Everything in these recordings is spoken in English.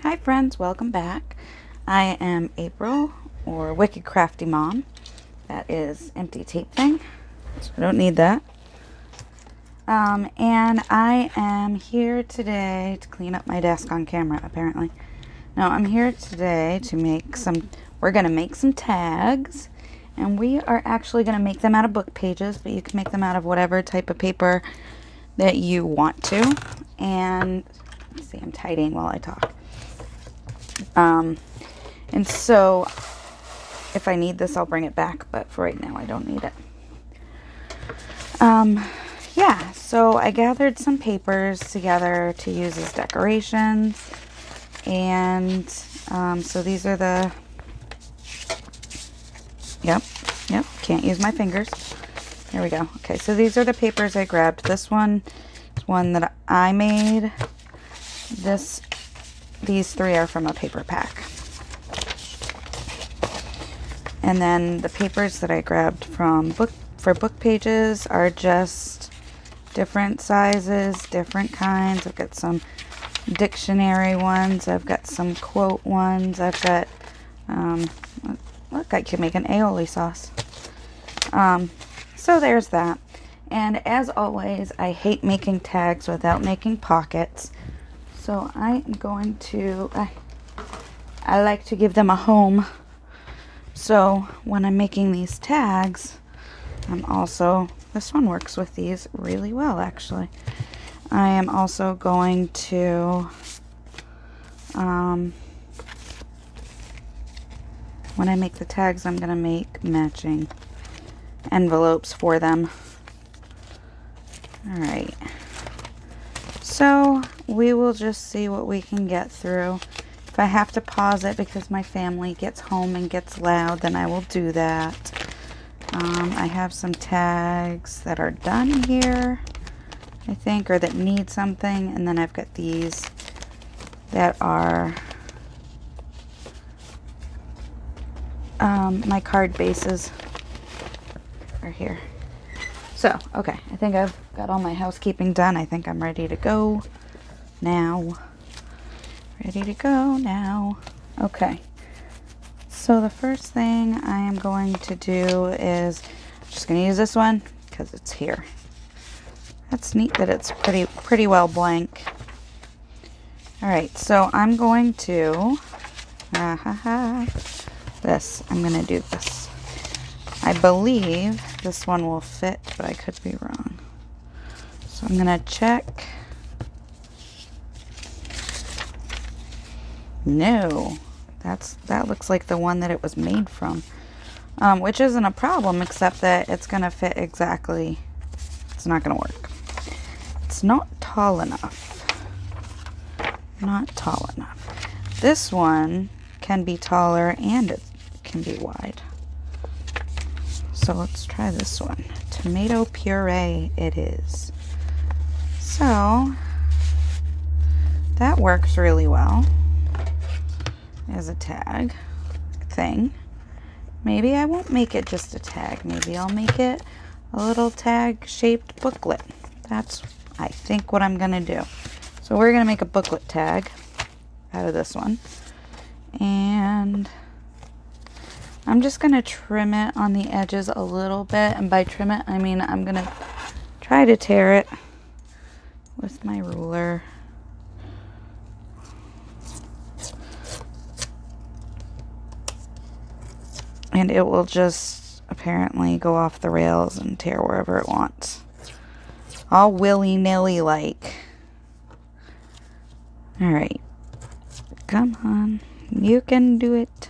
Hi friends, welcome back. I am April, or Wicked Crafty Mom. That is empty tape thing, so I don't need that. And I am here today to clean up my desk on camera, apparently. No, I'm here today to we're going to make some tags. And we are actually going to make them out of book pages, but you can make them out of whatever type of paper that you want to. And, let's see, I'm tidying while I talk. And so if I need this, I'll bring it back, but for right now I don't need it. Yeah, so I gathered some papers together to use as decorations, and so these are yep, can't use my fingers. There we go. Okay, so these are the papers I grabbed. This one is one that I made. These three are from a paper pack. And then the papers that I grabbed for book pages are just different sizes, different kinds. I've got some dictionary ones. I've got some quote ones. I've got, look, I can make an aioli sauce. So there's that. And as always, I hate making tags without making pockets. So I am going to, I like to give them a home. So when I'm making these tags, this one works with these really well, actually. I am also going to, when I make the tags, I'm going to make matching envelopes for them. All right. So we will just see what we can get through. If I have to pause it because my family gets home and gets loud, then I will do that. I have some tags that are done here, I think, or that need something. And then I've got these that are my card bases are here. So, okay, I think I've got all my housekeeping done. I think I'm ready to go now. Okay. So the first thing I am going to do is, I'm just going to use this one because it's here. That's neat that it's pretty well blank. All right, so I'm going to, I'm going to do this. I believe this one will fit, but I could be wrong. So I'm going to check. No, that looks like the one that it was made from, which isn't a problem, except that it's going to fit exactly. It's not going to work. It's not tall enough. Not tall enough. This one can be taller and it can be wide. So let's try this one. Tomato puree it is. So that works really well as a tag thing. Maybe I won't make it just a tag. Maybe I'll make it a little tag shaped booklet. That's, I think, what I'm gonna do. So we're gonna make a booklet tag out of this one. And I'm just gonna trim it on the edges a little bit. And by trim it, I mean I'm gonna try to tear it with my ruler. And it will just apparently go off the rails and tear wherever it wants. All willy-nilly like. Alright. Come on. You can do it.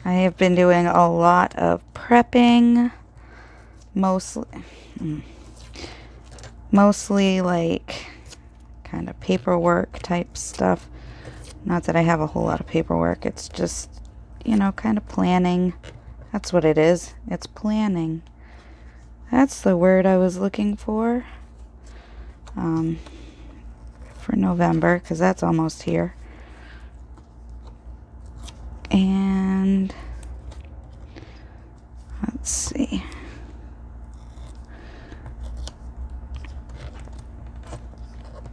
I have been doing a lot of prepping. Mostly like kind of paperwork type stuff. Not that I have a whole lot of paperwork. It's just, you know, kind of planning. That's what it is. It's planning. That's the word I was looking for November, because that's almost here. And let's see.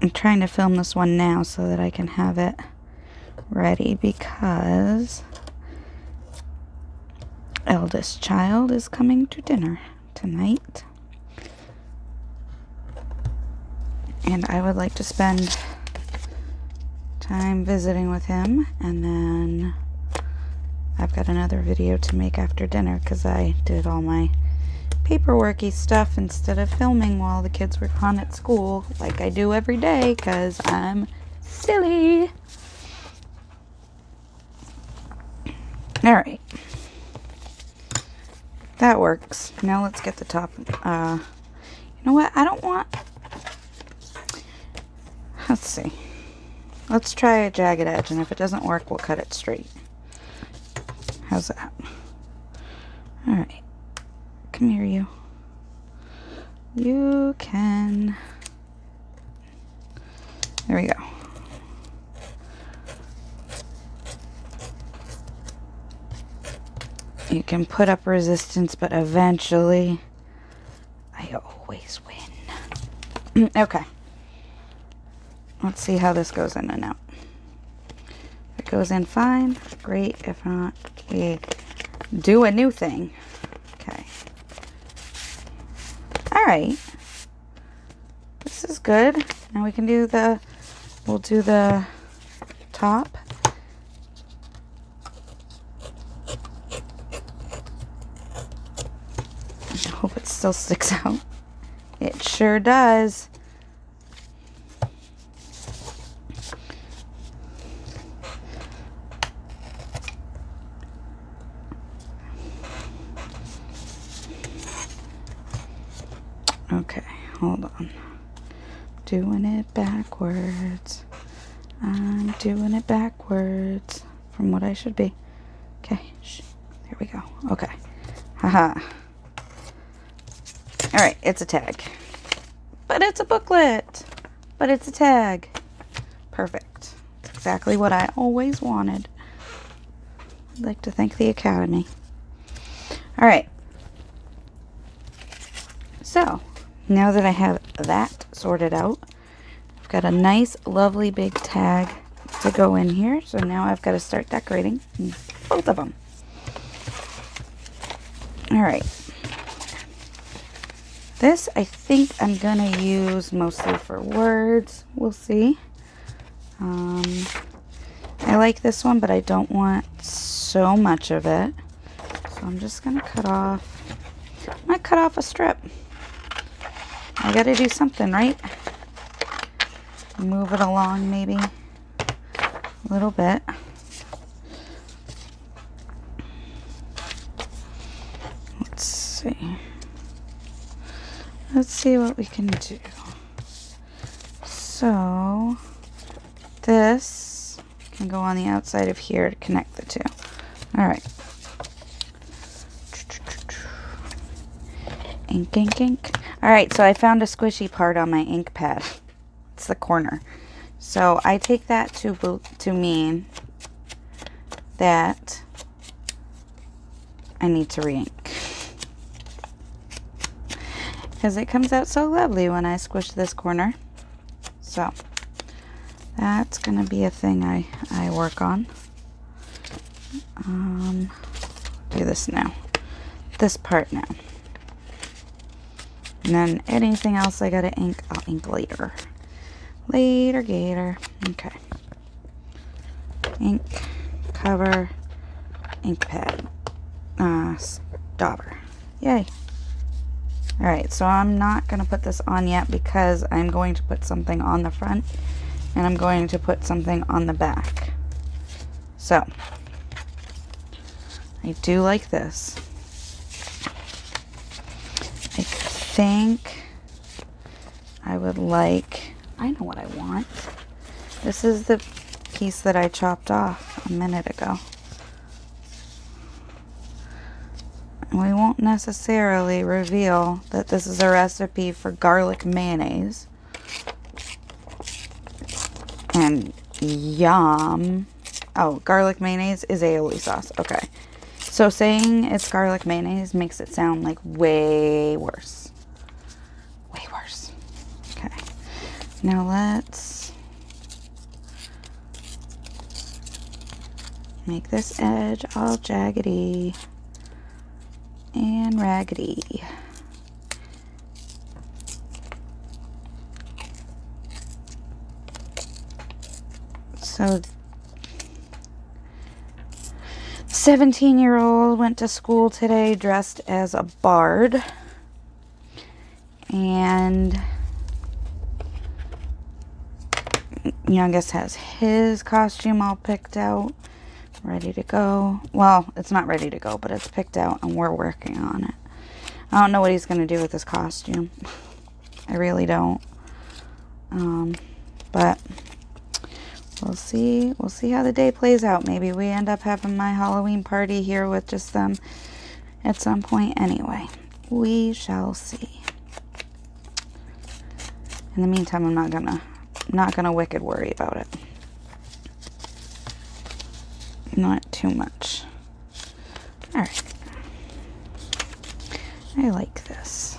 I'm trying to film this one now so that I can have it ready because eldest child is coming to dinner tonight. And I would like to spend time visiting with him, and then I've got another video to make after dinner because I did all my paperworky stuff instead of filming while the kids were gone at school like I do every day because I'm silly. Alright. That works. Now let's get the top. You know what? I don't want... Let's see. Let's try a jagged edge, and if it doesn't work, we'll cut it straight. How's that? Alright. Come here, you. You can... There we go. You can put up resistance, but eventually I always win. Okay. Let's see how this goes in and out. If it goes in fine, great. If not, we do a new thing. Okay. Alright. This is good. Now we can do the... We'll do the top. I hope it still sticks out. It sure does. Okay, hold on. Doing it backwards. I'm doing it backwards from what I should be. Okay, there we go. Okay. Haha. Alright, it's a tag. But it's a booklet. But it's a tag. Perfect. It's exactly what I always wanted. I'd like to thank the Academy. Alright. So, now that I have that sorted out, I've got a nice, lovely big tag to go in here. So now I've got to start decorating both of them. Alright. This, I think I'm going to use mostly for words. We'll see. I like this one, but I don't want so much of it. So I'm just going to cut off. I'm going to cut off a strip. I got to do something, right? Move it along maybe a little bit. Let's see. Let's see what we can do. So, this can go on the outside of here to connect the two. Alright. Ink, ink, ink. Alright, so I found a squishy part on my ink pad. It's the corner. So, I take that to mean that I need to re-ink. Because it comes out so lovely when I squish this corner. So, that's going to be a thing I work on. Do this now. This part now. And then anything else I got to ink, I'll ink later. Later, gator. Okay. Ink, cover, ink pad. Dauber. Yay. Alright, so I'm not going to put this on yet because I'm going to put something on the front and I'm going to put something on the back. So, I do like this. I think I would like, I know what I want. This is the piece that I chopped off a minute ago. We won't necessarily reveal that this is a recipe for garlic mayonnaise. And yum. Oh, garlic mayonnaise is aioli sauce. Okay. So saying it's garlic mayonnaise makes it sound like way worse. Way worse. Okay. Now let's make this edge all jaggedy and raggedy. So 17-year-old went to school today dressed as a bard, and youngest has his costume all picked out, ready to go. Well, it's not ready to go, but it's picked out and we're working on it. I don't know what he's going to do with his costume. I really don't. But we'll see. We'll see how the day plays out. Maybe we end up having my Halloween party here with just them at some point anyway. We shall see. In the meantime, I'm not gonna wicked worry about it. Not too much. All right. I like this.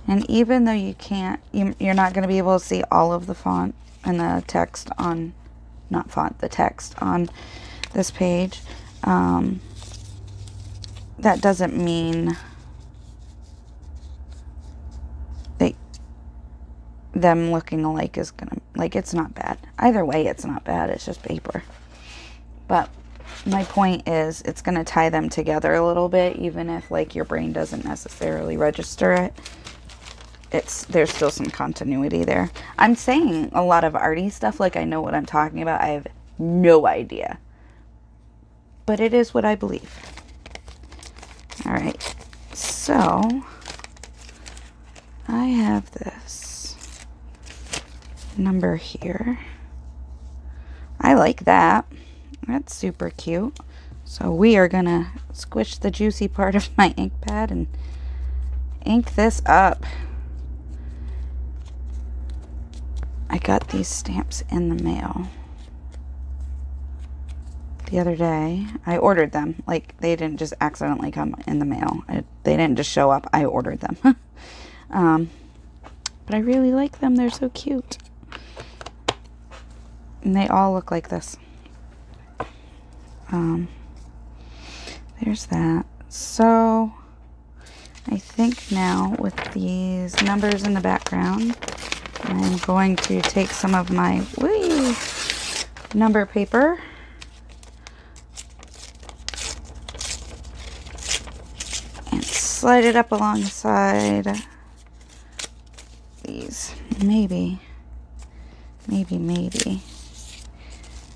And even though you're not going to be able to see all of the font and the text on, not font, the text on this page, that doesn't mean that them looking alike is going to, like, it's not bad. Either way, it's not bad. It's just paper. But my point is, it's going to tie them together a little bit, even if, like, your brain doesn't necessarily register it. There's still some continuity there. I'm saying a lot of arty stuff like I know what I'm talking about. I have no idea. But it is what I believe. All right. So, I have this number here. I like that. That's super cute. So we are going to squish the juicy part of my ink pad and ink this up. I got these stamps in the mail the other day. I ordered them. Like, they didn't just accidentally come in the mail. They didn't just show up. I ordered them. But I really like them. They're so cute. And they all look like this. There's that. So, I think now with these numbers in the background, I'm going to take some of my number paper and slide it up alongside these. Maybe.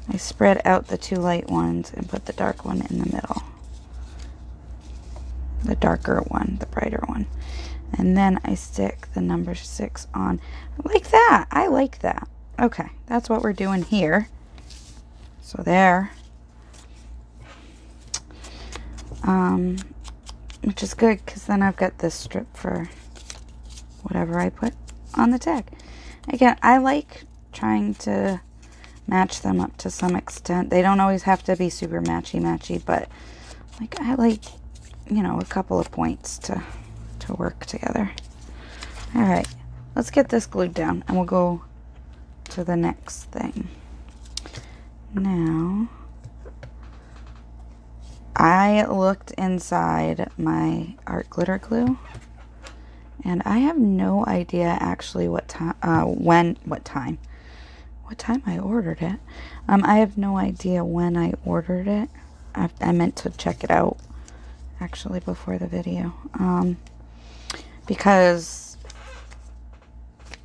I spread out the two light ones and put the dark one in the middle. The darker one, the brighter one. And then I stick the number 6 on. Like that. I like that. Okay, that's what we're doing here. So there. Which is good because then I've got this strip for whatever I put on the tag. Again, I like trying to match them up to some extent. They don't always have to be super matchy-matchy, but like I like, you know, a couple of points to work together. All right, let's get this glued down and we'll go to the next thing. Now, I looked inside my art glitter glue and I have no idea actually what time I ordered it. I have no idea when I ordered it. I meant to check it out actually before the video. Because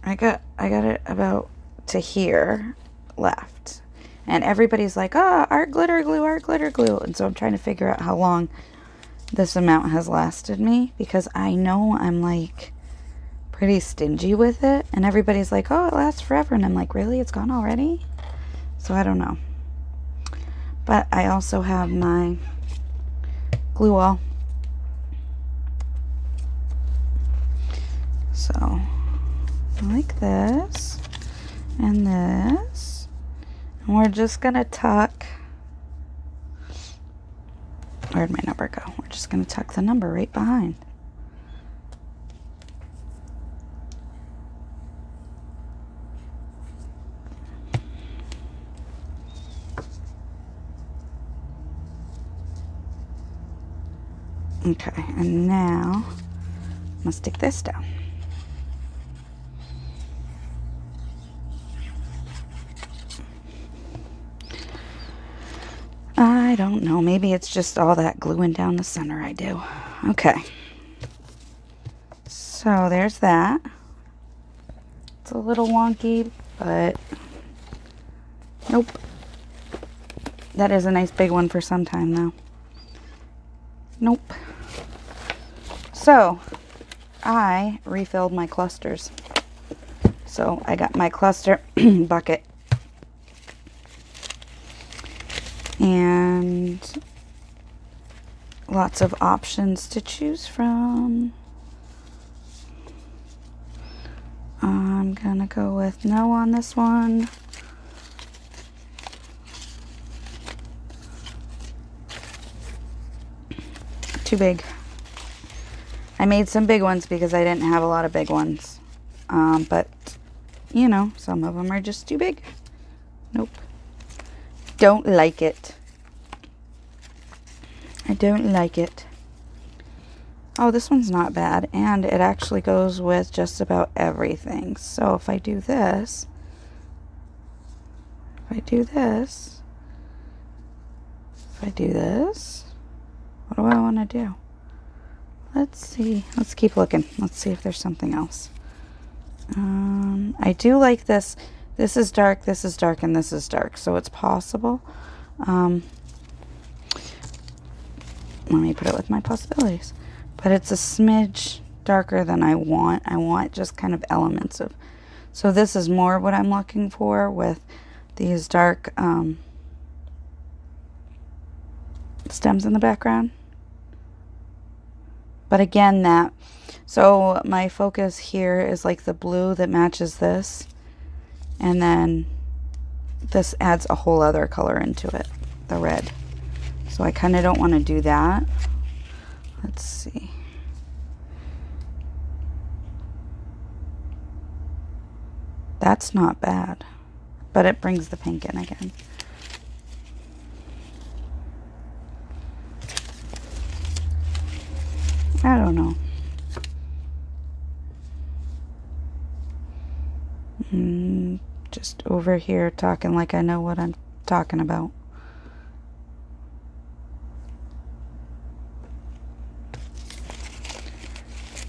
I got it about to here left. And everybody's like, oh, art glitter glue. And so I'm trying to figure out how long this amount has lasted me. Because I know I'm like pretty stingy with it. And everybody's like, oh, it lasts forever. And I'm like, really? It's gone already? So I don't know. But I also have my glue wall. So, like this, and this, and we're just gonna tuck, where'd my number go? We're just gonna tuck the number right behind. Okay, and now I'm gonna stick this down. I don't know, maybe it's just all that gluing down the center I do. Okay. So there's that. It's a little wonky, but nope. That is a nice big one for some time though. Nope. So I refilled my clusters. So I got my cluster bucket. And lots of options to choose from. I'm gonna go with no on this one. Too big. I made some big ones because I didn't have a lot of big ones. But, you know, some of them are just too big. Nope. Don't like it. I don't like it. Oh, this one's not bad. And it actually goes with just about everything. So if I do this, what do I want to do? Let's see. Let's keep looking. Let's see if there's something else. I do like this. This is dark, and this is dark. So it's possible. Let me put it with my possibilities. But it's a smidge darker than I want. I want just kind of elements of... So this is more what I'm looking for with these dark stems in the background. But again, that... So my focus here is like the blue that matches this. And then this adds a whole other color into it, the red. So I kind of don't want to do that. Let's see. That's not bad, but it brings the pink in again. I don't know. Just over here talking like I know what I'm talking about.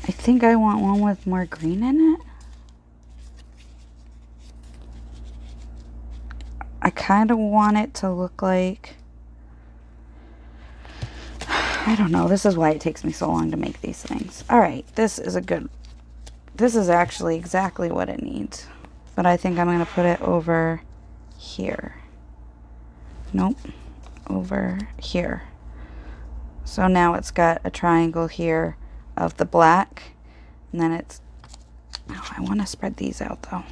I think I want one with more green in it. I kind of want it to look like... I don't know. This is why it takes me so long to make these things. Alright, this is a good... This is actually exactly what it needs. But I think I'm going to put it over here. Nope. Over here. So now it's got a triangle here of the black. And then it's... Oh, I want to spread these out though.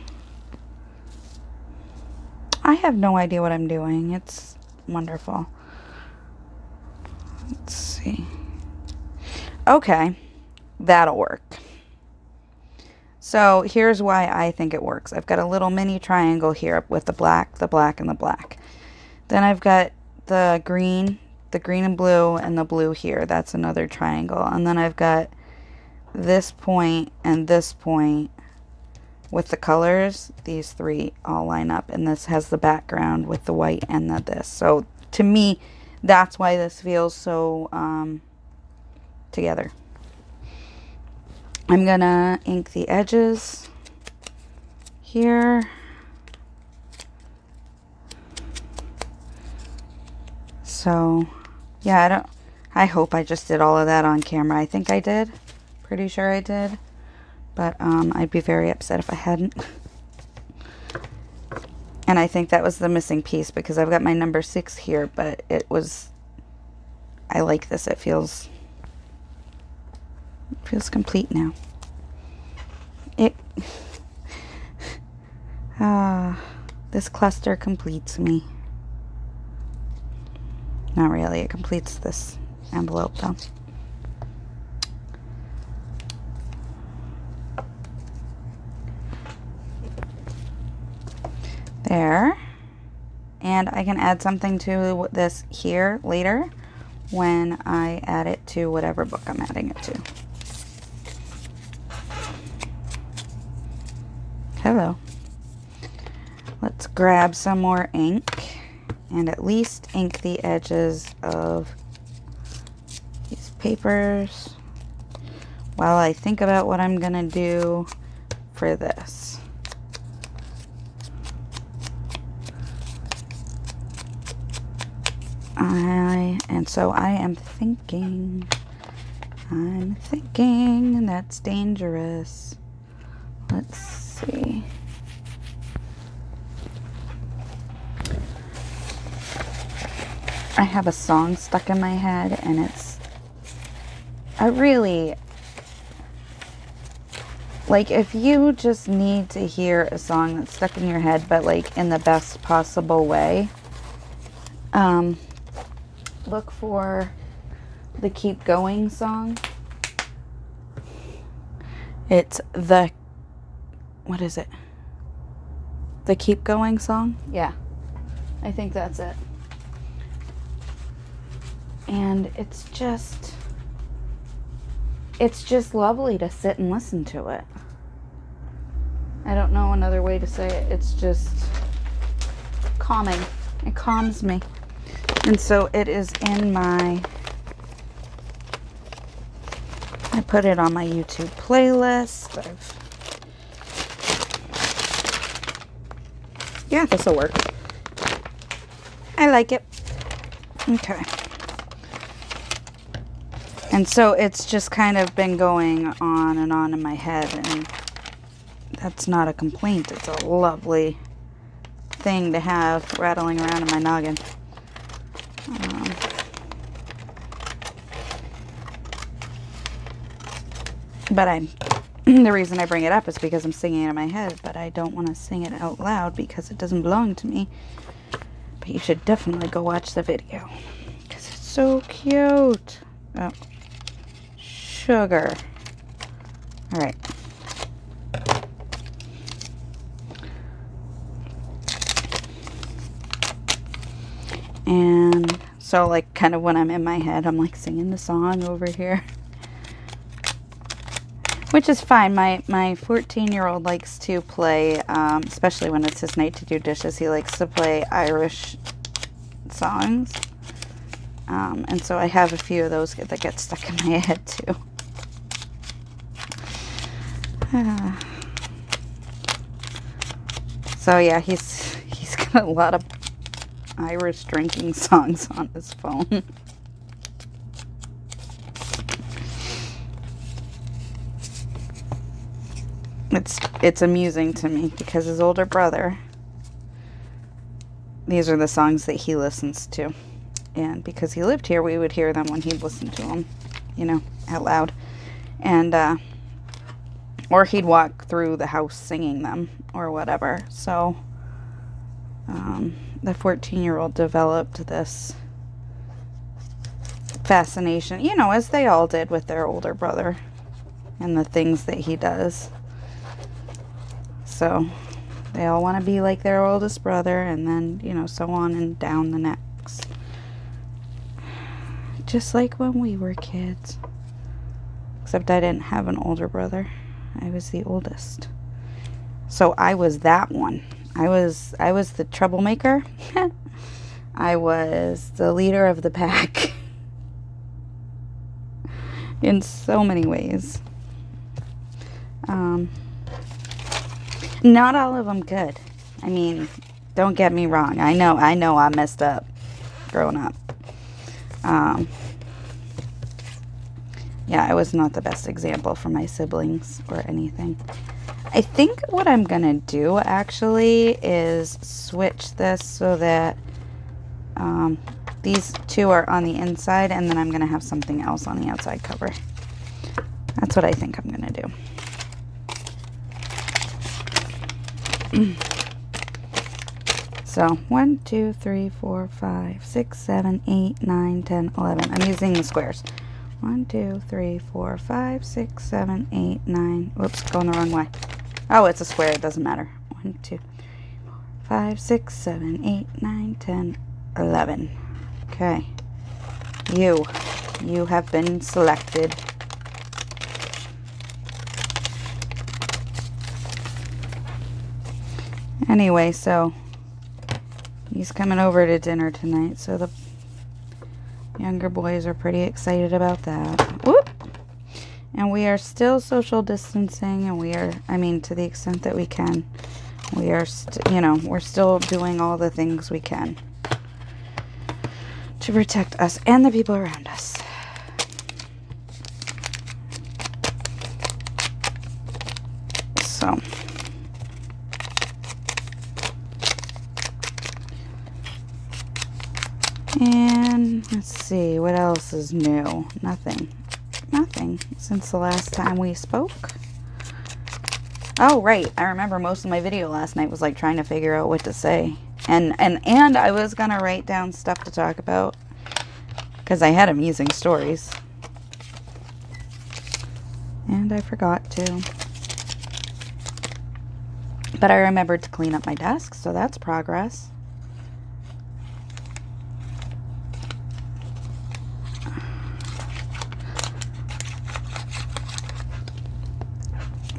I have no idea what I'm doing. It's wonderful. Let's see. Okay. That'll work. So here's why I think it works. I've got a little mini triangle here with the black, and the black. Then I've got the green and blue, and the blue here. That's another triangle. And then I've got this point and this point with the colors. These three all line up. And this has the background with the white and this. So to me, that's why this feels so together. I'm gonna ink the edges here. So, yeah, I hope I just did all of that on camera. I think I did. Pretty sure I did. But I'd be very upset if I hadn't. And I think that was the missing piece because I've got my number 6 here, but it was... I like this. It feels complete now. This cluster completes me. Not really. It completes this envelope though. There. And I can add something to this here later. when I add it to whatever book I'm adding it to. Hello. Let's grab some more ink and at least ink the edges of these papers while I think about what I'm gonna do for this. So I am thinking, and that's dangerous. Let's see. I have a song stuck in my head, and I really, like, if you just need to hear a song that's stuck in your head, but like in the best possible way, look for the Keep Going song. It's what is it? The Keep Going song? Yeah, I think that's it. And it's just lovely to sit and listen to it. I don't know another way to say it. It's just calming. It calms me. And so it is in I put it on my YouTube playlist. Yeah, this will work. I like it. Okay. And so it's just kind of been going on and on in my head, and that's not a complaint. It's a lovely thing to have rattling around in my noggin. But the reason I bring it up is because I'm singing it in my head, but I don't want to sing it out loud because it doesn't belong to me. But you should definitely go watch the video because it's so cute. Oh, sugar. All right. And so, like, kind of when I'm in my head, I'm like singing the song over here. Which is fine. My 14-year-old likes to play, especially when it's his night to do dishes, he likes to play Irish songs. And so I have a few of those that get stuck in my head too. So yeah, he's got a lot of Irish drinking songs on his phone. It's amusing to me because his older brother, these are the songs that he listens to. And because he lived here, we would hear them when he'd listen to them, you know, out loud. And, or he'd walk through the house singing them or whatever. So, the 14-year-old developed this fascination, you know, as they all did with their older brother and the things that he does. So they all want to be like their oldest brother, and then, you know, so on and down the next. Just like when we were kids. Except I didn't have an older brother. I was the oldest. So I was that one. I was the troublemaker. I was the leader of the pack. In so many ways. Not all of them good. I mean, don't get me wrong. I know I messed up growing up. Yeah, I was not the best example for my siblings or anything. I think what I'm gonna do actually is switch this so that these two are on the inside, and then I'm gonna have something else on the outside cover. That's what I think I'm gonna do. So 1, 2, 3, 4, 5, 6, 7, 8, 9, 10, 11. I'm using the squares. 1, 2, 3, 4, 5, 6, 7, 8, 9. Whoops, going the wrong way. Oh, it's a square. It doesn't matter. 1, 2, 3, 4, 5, 6, 7, 8, 9, 10, 11. Okay. You have been selected. Anyway, so he's coming over to dinner tonight, so the younger boys are pretty excited about that. Whoop! And we are still social distancing, and we are, I mean, to the extent that we can, we are, we're still doing all the things we can to protect us and the people around us. So, and let's see, what else is new? Nothing since the last time we spoke. Oh, right. I remember most of my video last night was like trying to figure out what to say. And I was going to write down stuff to talk about because I had amusing stories. And I forgot to. But I remembered to clean up my desk, so that's progress.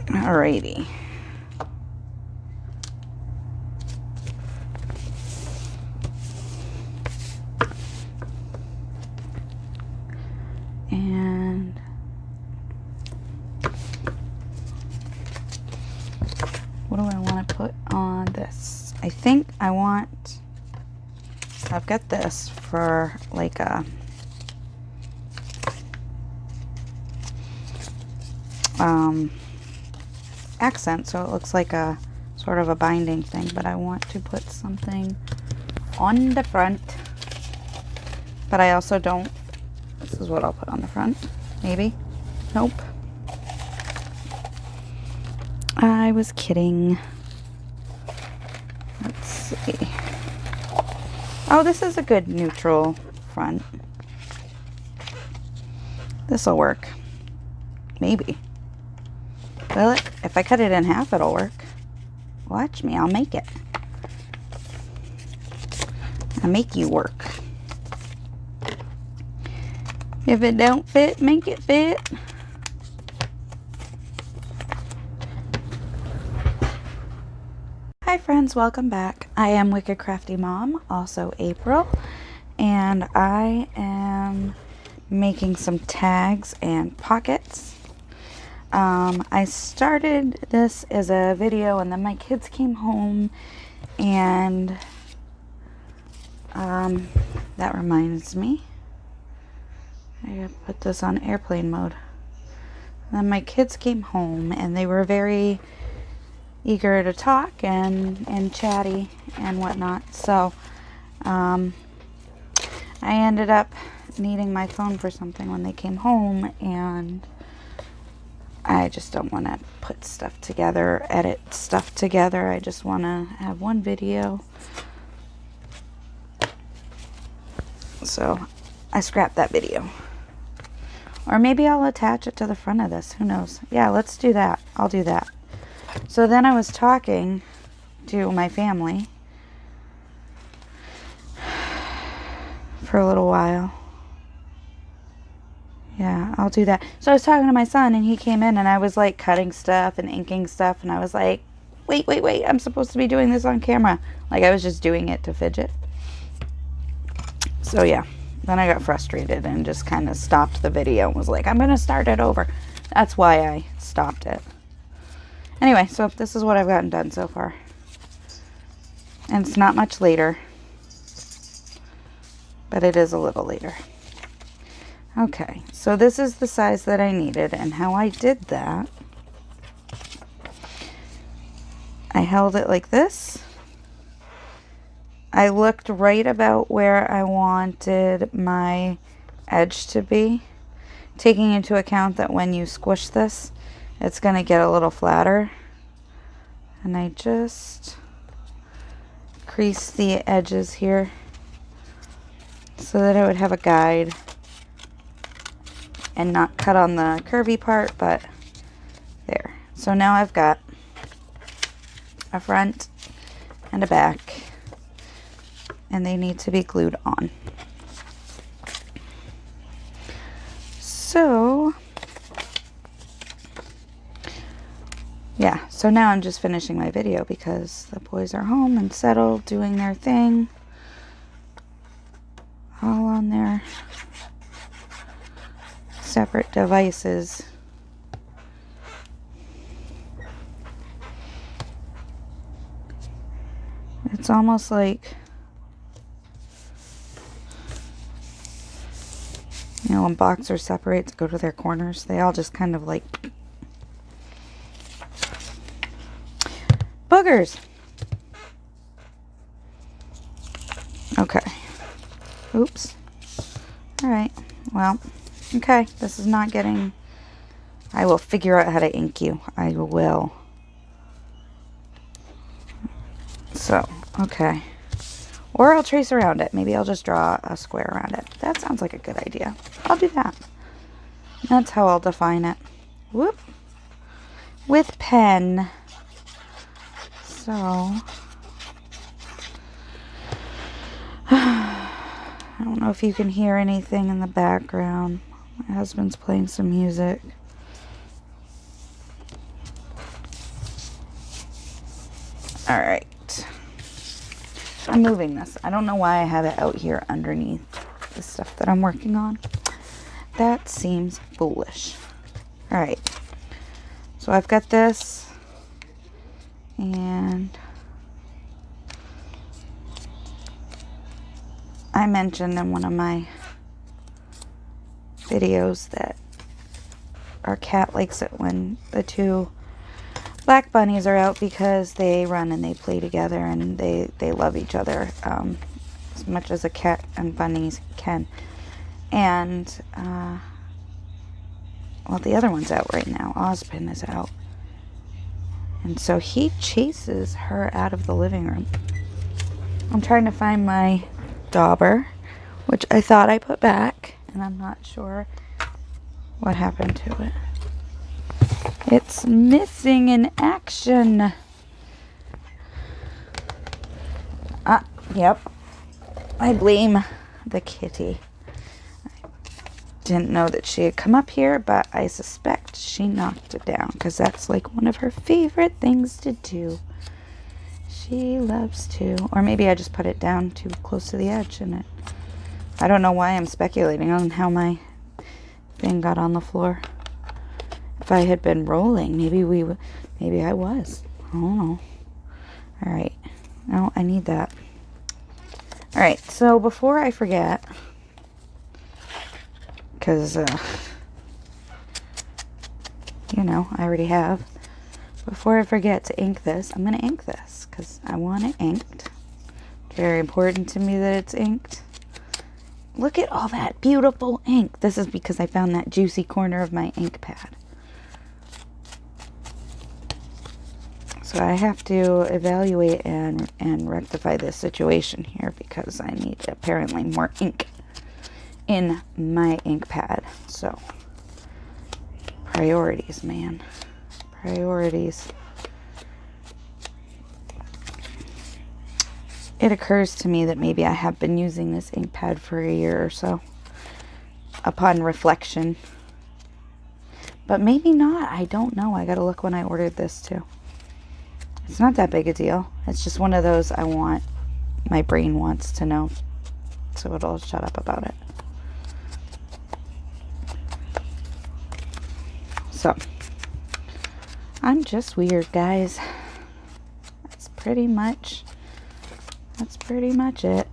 Alrighty. And what do I want to put on this? I think I've got this for like a accent, so it looks like a sort of a binding thing, but I want to put something on the front, but I also don't. This is what I'll put on the front. Maybe. Nope. I was kidding. Let's see. Oh, this is a good neutral front. This'll work. Maybe. Will it? If I cut it in half, it'll work. Watch me, I'll make it. I'll make you work. If it don't fit, make it fit. Hi friends, welcome back. I am Wicked Crafty Mom, also April, and I am making some tags and pockets. I started this as a video and then my kids came home and that reminds me, I gotta put this on airplane mode. And then my kids came home and they were very eager to talk and chatty and whatnot, so I ended up needing my phone for something when they came home, and I just don't want to put stuff together, edit stuff together. I just want to have one video. So I scrapped that video. Or maybe I'll attach it to the front of this. Who knows? Yeah, let's do that. I'll do that. So then I was talking to my family for a little while. Yeah, I'll do that. So I was talking to my son and he came in and I was like cutting stuff and inking stuff and I was like, wait, I'm supposed to be doing this on camera. Like I was just doing it to fidget. So yeah, then I got frustrated and just kind of stopped the video and was like, I'm going to start it over. That's why I stopped it. Anyway, so this is what I've gotten done so far. And it's not much later, but it is a little later. Okay, so this is the size that I needed, and how I did that, I held it like this. I looked right about where I wanted my edge to be, taking into account that when you squish this, it's going to get a little flatter. And I just crease the edges here so that I would have a guide and not cut on the curvy part, but there. So now I've got a front and a back, and they need to be glued on. So now I'm just finishing my video because the boys are home and settled, doing their thing. All on their separate devices. It's almost like, you know, when boxers separate to go to their corners, they all just kind of like boogers. Okay. Oops. All right. Well, okay. This is not getting... I will figure out how to ink you. I will. So, okay. Or I'll trace around it. Maybe I'll just draw a square around it. That sounds like a good idea. I'll do that. That's how I'll define it. Whoop. With pen. So, I don't know if you can hear anything in the background. My husband's playing some music. All right. I'm moving this. I don't know why I have it out here underneath the stuff that I'm working on. That seems foolish. All right. So I've got this. And I mentioned in one of my videos that our cat likes it when the two black bunnies are out because they run and they play together and they love each other as much as a cat and bunnies can. And, well, the other one's out right now. Ozpin is out. And so he chases her out of the living room. I'm trying to find my dauber, which I thought I put back, and I'm not sure what happened to it. It's missing in action. Ah, yep. I blame the kitty. I didn't know that she had come up here, but I suspect she knocked it down because that's like one of her favorite things to do. She loves to. Or maybe I just put it down too close to the edge and I don't know why I'm speculating on how my thing got on the floor. If I had been rolling, maybe I was. I don't know. All right. No, I need that. All right. So before I forget, because, you know, I already have. Before I forget to ink this, I'm going to ink this because I want it inked. Very important to me that it's inked. Look at all that beautiful ink. This is because I found that juicy corner of my ink pad. So I have to evaluate and rectify this situation here because I need apparently more ink in my ink pad. So, priorities, man. Priorities. It occurs to me that maybe I have been using this ink pad for a year or so upon reflection. But maybe not. I don't know. I gotta look when I ordered this too. It's not that big a deal. It's just one of those my brain wants to know. So it'll shut up about it. So, I'm just weird, guys. That's pretty much it.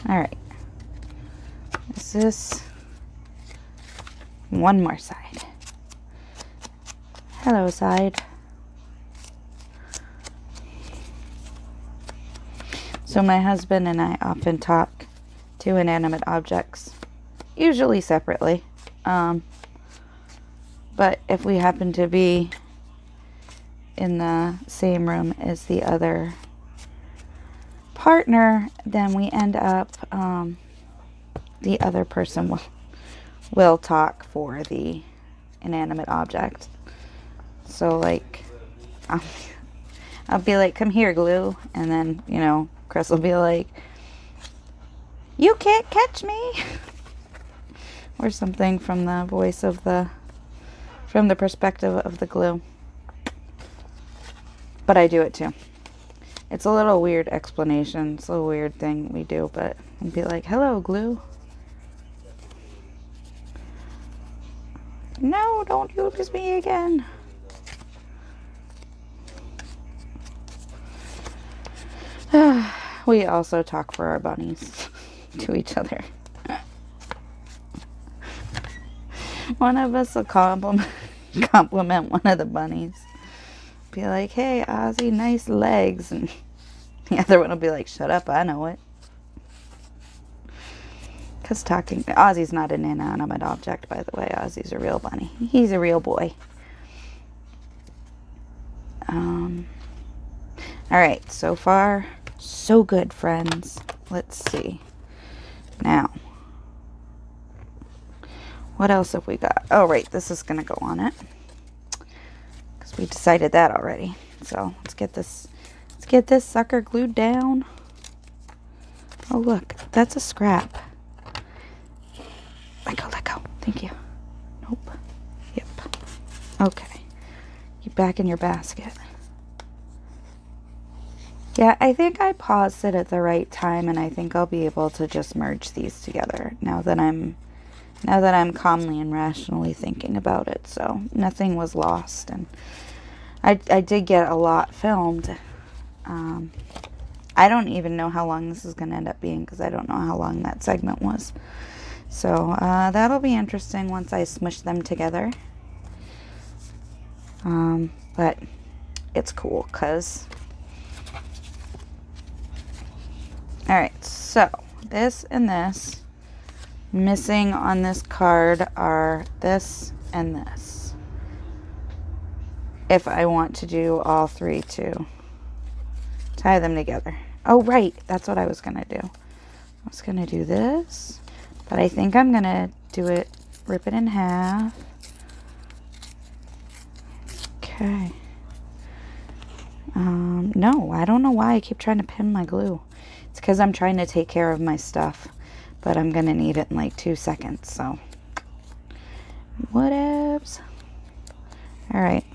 Alright. This is one more side. Hello, side. So my husband and I often talk to inanimate objects, usually separately. But if we happen to be in the same room as the other partner, then we end up, the other person will talk for the inanimate object. So, like, I'll be like, come here, glue. And then, you know, Chris will be like, you can't catch me. Or something from the voice of from the perspective of the glue. but I do it too. It's a little weird explanation. It's a little weird thing we do, but I'd be like, hello, glue. No, don't use me again. We also talk for our bunnies to each other. One of us will compliment one of the bunnies. Be like, hey, Ozzy, nice legs. And the other one will be like, shut up, I know it. Because Ozzy's not an inanimate object, by the way. Ozzy's a real bunny. He's a real boy. Alright, so far, so good, friends. Let's see. Now, what else have we got? Oh, right, this is going to go on it. Because we decided that already. So, let's get this sucker glued down. Oh, look, that's a scrap. Let go. Thank you. Nope. Yep. Okay. You back in your basket. Yeah, I think I paused it at the right time, and I think I'll be able to just merge these together now that I'm calmly and rationally thinking about it. So nothing was lost, and I did get a lot filmed. I don't even know how long this is going to end up being because I don't know how long that segment was. So that'll be interesting once I smush them together. But it's cool because... Alright, so this and this. Missing on this card are this and this. If I want to do all three to tie them together. Oh, right. That's what I was going to do. I was going to do this. But I think I'm going to do it, rip it in half. Okay. No, I don't know why I keep trying to pin my glue. It's because I'm trying to take care of my stuff. But I'm going to need it in like 2 seconds, so. Whatevs. Alright.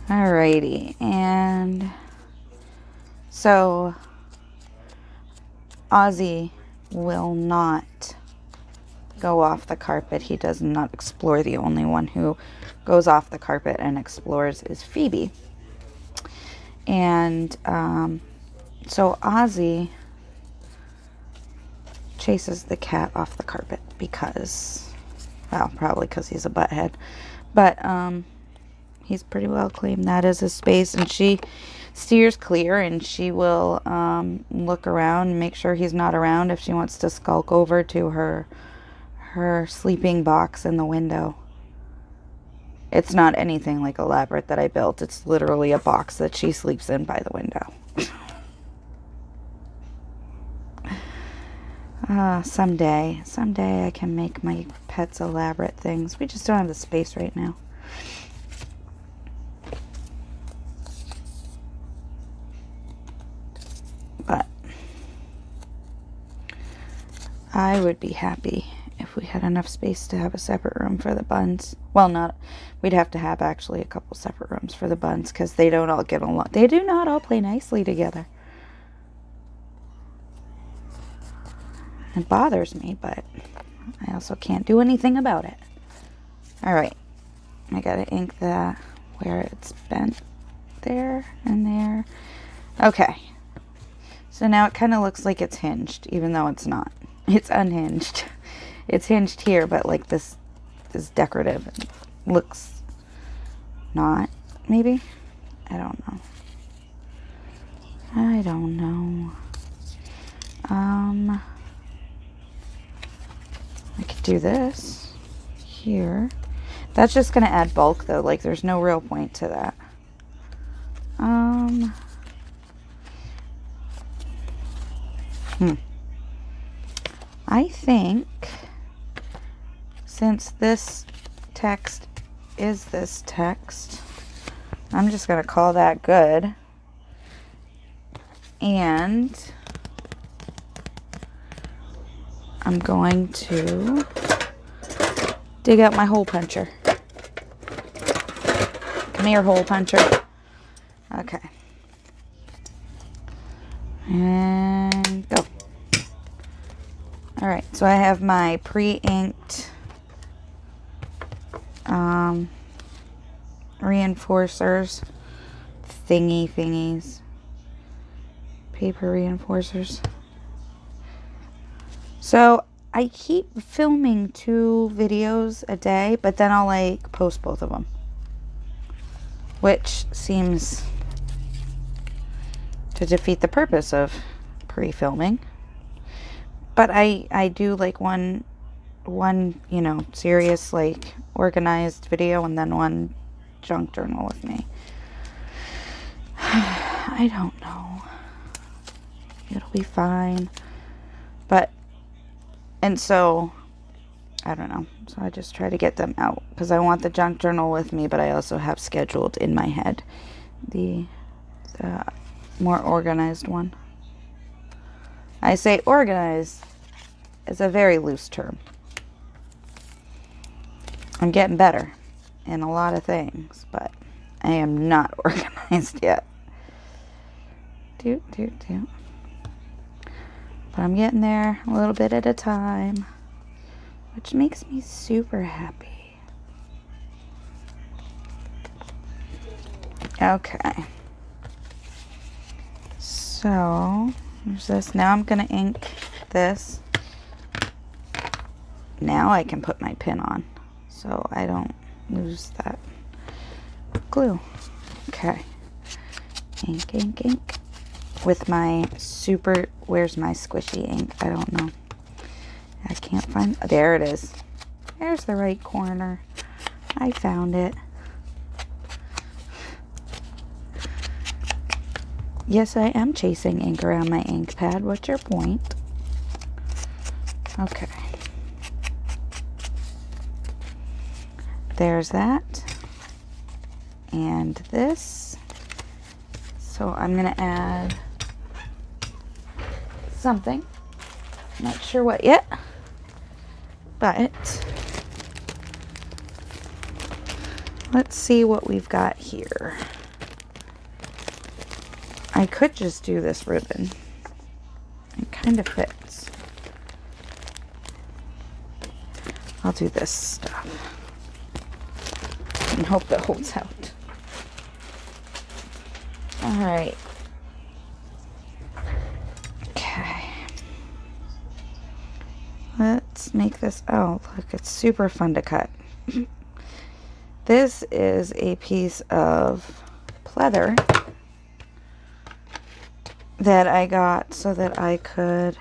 Alrighty, and so Ozzy will not go off the carpet. He does not explore. The only one who goes off the carpet and explores is Phoebe. And so Ozzy chases the cat off the carpet because, well, probably because he's a butthead. But he's pretty well claimed that as his space, and she steers clear, and she will look around and make sure he's not around if she wants to skulk over to her sleeping box in the window. It's not anything like elaborate that I built. It's literally a box that she sleeps in by the window. Someday I can make my pets elaborate things. We just don't have the space right now. But I would be happy if we had enough space to have a separate room for the buns. Well, we'd have to have actually a couple separate rooms for the buns because they don't all get along. They do not all play nicely together. It bothers me, but I also can't do anything about it. Alright, I gotta ink that where it's bent there and there. Okay, so now it kind of looks like it's hinged, even though it's not. It's unhinged. It's hinged here, but like this is decorative. It looks not, maybe? I don't know. I could do this here. That's just going to add bulk, though. Like, there's no real point to that. I think since this text is this text, I'm just going to call that good. And I'm going to dig out my hole puncher. Come here, hole puncher. Okay. And go. Alright, so I have my pre-inked reinforcers thingies. Paper reinforcers. So I keep filming 2 videos a day, but then I'll like post both of them, which seems to defeat the purpose of pre-filming. But I do like one, you know, serious, like, organized video, and then one junk journal with me. I don't know. It'll be fine. But, and so, I don't know. So I just try to get them out, because I want the junk journal with me, but I also have scheduled in my head the more organized one. I say organized is a very loose term. I'm getting better in a lot of things, but I am not organized yet. But I'm getting there a little bit at a time, which makes me super happy. Okay. So, there's this. Now I'm going to ink this. Now I can put my pin on, so I don't lose that glue. Okay. Ink, ink, ink. With my super, where's my squishy ink? I don't know. I can't find, there it is. There's the right corner. I found it. Yes, I am chasing ink around my ink pad. What's your point? Okay. There's that. And this. So I'm going to add something. Not sure what yet. But let's see what we've got here. I could just do this ribbon. It kind of fits. I'll do this stuff and hope that holds out. All right. Okay. Let's make this. Oh, look, it's super fun to cut. This is a piece of pleather that I got so that I could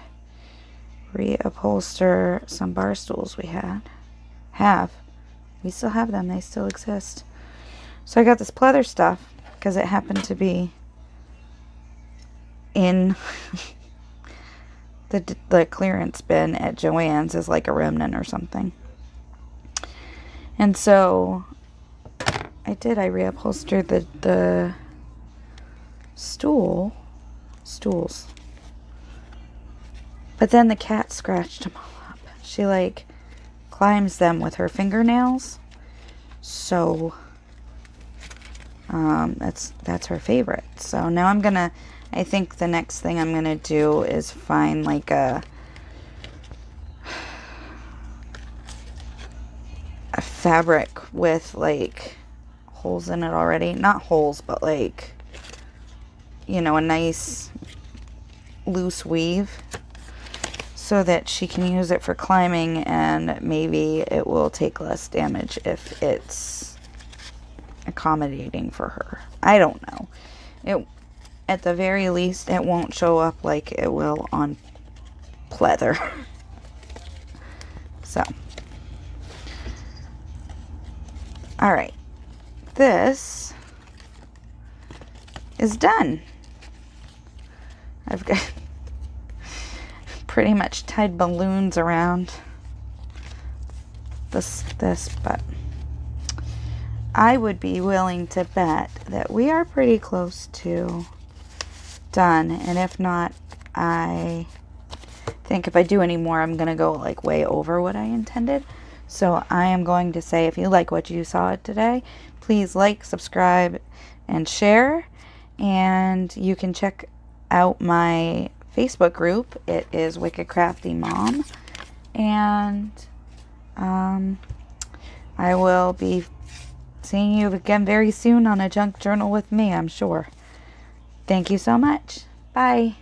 reupholster some bar stools we have. We still have them. They still exist. So I got this pleather stuff because it happened to be in the clearance bin at Joann's as like a remnant or something. And so I reupholstered the stools. But then the cat scratched them all up. She like climbs them with her fingernails. So that's her favorite. So now I think the next thing I'm gonna do is find like a fabric with like holes in it already. Not holes, but like, you know, a nice loose weave so that she can use it for climbing, and maybe it will take less damage if it's accommodating for her. I don't know. At the very least, it won't show up like it will on pleather. So, all right, this is done. I've got pretty much tied balloons around this, but I would be willing to bet that we are pretty close to done. And if not, I think if I do any more, I'm going to go like way over what I intended. So I am going to say, if you like what you saw today, please like, subscribe, and share. And you can check out my Facebook group. It is Wicked Crafty Mom. And I will be seeing you again very soon on a junk journal with me, I'm sure. Thank you so much. Bye.